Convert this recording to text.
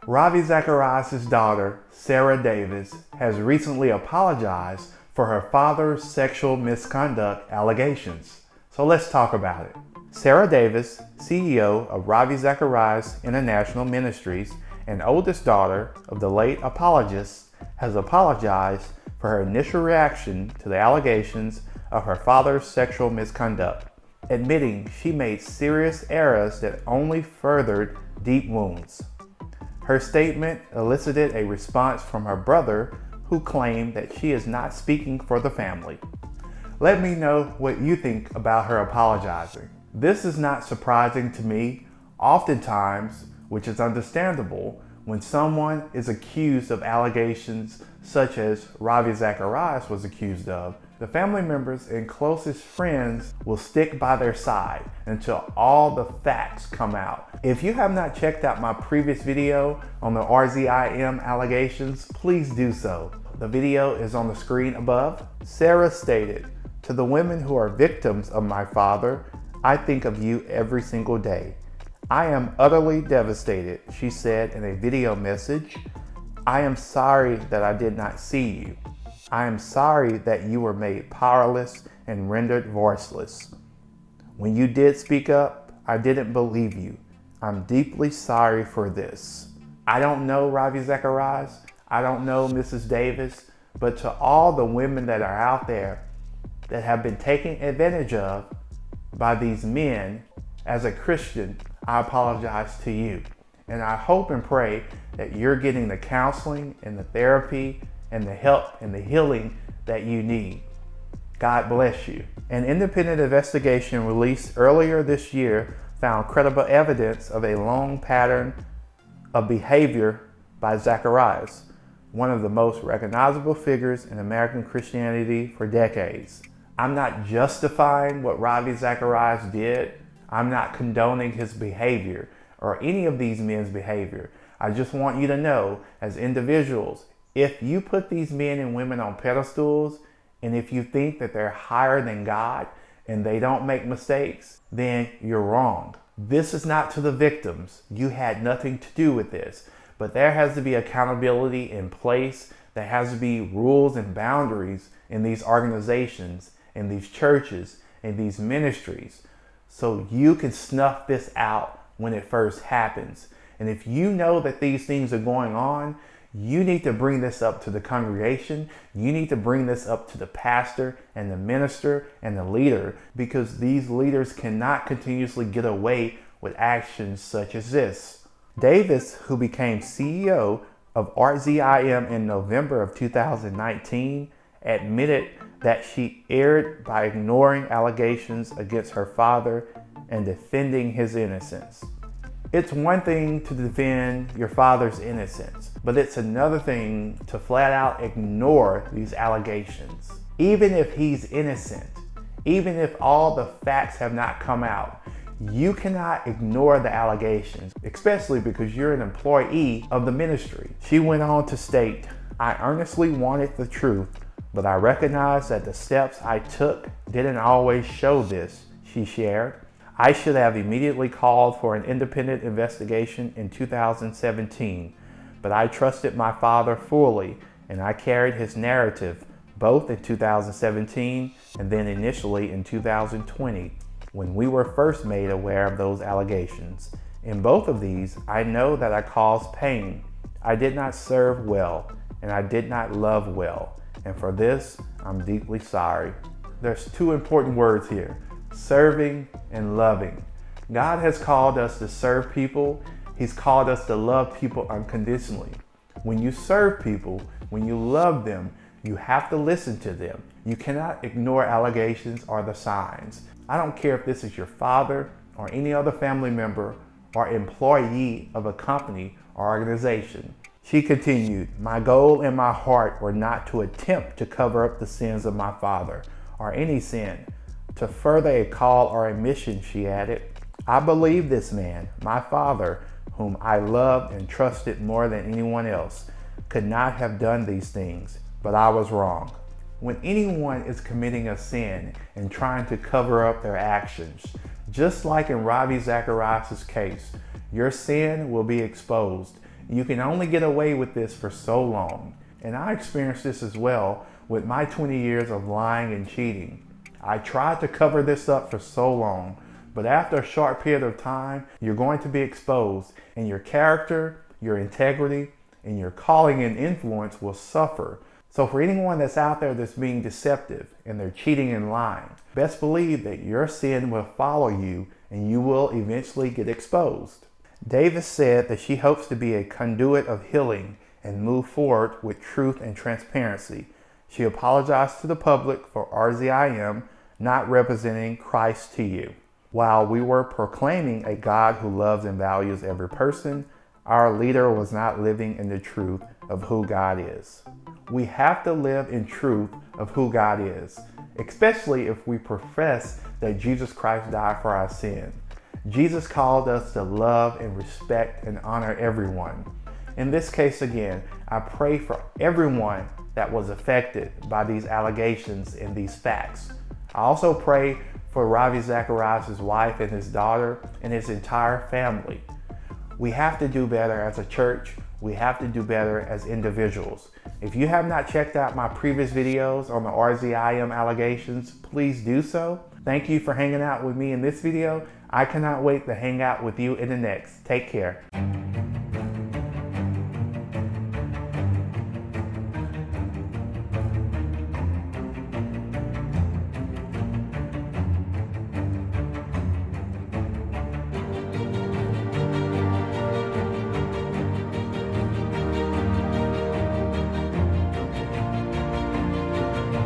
Ravi Zacharias' daughter, Sarah Davis, has recently apologized for her father's sexual misconduct allegations. So let's talk about it. Sarah Davis, CEO of Ravi Zacharias International Ministries and oldest daughter of the late apologist, has apologized for her initial reaction to the allegations of her father's sexual misconduct, admitting she made serious errors that only furthered deep wounds. Her statement elicited a response from her brother, who claimed that she is not speaking for the family. Let me know what you think about her apologizing. This is not surprising to me. Oftentimes, which is understandable, when someone is accused of allegations such as Ravi Zacharias was accused of, the family members and closest friends will stick by their side until all the facts come out. If you have not checked out my previous video on the RZIM allegations, please do so. The video is on the screen above. Sarah stated, "To the women who are victims of my father, I think of you every single day. I am utterly devastated," she said in a video message. "I am sorry that I did not see you. I am sorry that you were made powerless and rendered voiceless. When you did speak up, I didn't believe you. I'm deeply sorry for this." I don't know Ravi Zacharias. I don't know Mrs. Davis, but to all the women that are out there that have been taken advantage of by these men, as a Christian, I apologize to you. And I hope and pray that you're getting the counseling and the therapy and the help and the healing that you need. God bless you. An independent investigation released earlier this year found credible evidence of a long pattern of behavior by Zacharias, one of the most recognizable figures in American Christianity for decades. I'm not justifying what Ravi Zacharias did. I'm not condoning his behavior or any of these men's behavior. I just want you to know, as individuals, if you put these men and women on pedestals, and if you think that they're higher than God and they don't make mistakes, then you're wrong. This is not to the victims. You had nothing to do with this. But there has to be accountability in place. There has to be rules and boundaries in these organizations, in these churches, in these ministries, so you can snuff this out when it first happens. And if you know that these things are going on, you need to bring this up to the congregation. You need to bring this up to the pastor and the minister and the leader, because these leaders cannot continuously get away with actions such as this. Davis, who became CEO of RZIM in November of 2019, admitted that she erred by ignoring allegations against her father and defending his innocence. It's one thing to defend your father's innocence, but it's another thing to flat out ignore these allegations. Even if he's innocent, even if all the facts have not come out, you cannot ignore the allegations, especially because you're an employee of the ministry. She went on to state, "I earnestly wanted the truth, but I recognize that the steps I took didn't always show this," she shared. "I should have immediately called for an independent investigation in 2017, but I trusted my father fully, and I carried his narrative both in 2017 and then initially in 2020, when we were first made aware of those allegations. In both of these, I know that I caused pain. I did not serve well, and I did not love well. And for this, I'm deeply sorry." There's two important words here: serving and loving. God has called us to serve people. He's called us to love people unconditionally. When you serve people, when you love them, you have to listen to them. You cannot ignore allegations or the signs. I don't care if this is your father or any other family member or employee of a company or organization. She continued, "My goal and my heart were not to attempt to cover up the sins of my father or any sin, to further a call or a mission," she added. "I believe this man, my father, whom I loved and trusted more than anyone else, could not have done these things, but I was wrong." When anyone is committing a sin and trying to cover up their actions, just like in Ravi Zacharias' case, your sin will be exposed. You can only get away with this for so long. And I experienced this as well with my 20 years of lying and cheating. I tried to cover this up for so long, but after a short period of time, you're going to be exposed, and your character, your integrity, and your calling and influence will suffer. So for anyone that's out there that's being deceptive and they're cheating and lying, best believe that your sin will follow you and you will eventually get exposed. Davis said that she hopes to be a conduit of healing and move forward with truth and transparency. She apologized to the public for RZIM not representing Christ to you. While we were proclaiming a God who loves and values every person, our leader was not living in the truth of who God is. We have to live in truth of who God is, especially if we profess that Jesus Christ died for our sin. Jesus called us to love and respect and honor everyone. In this case again, I pray for everyone that was affected by these allegations and these facts. I also pray for Ravi Zacharias' wife and his daughter and his entire family. We have to do better as a church. We have to do better as individuals. If you have not checked out my previous videos on the RZIM allegations, please do so. Thank you for hanging out with me in this video. I cannot wait to hang out with you in the next. Take care.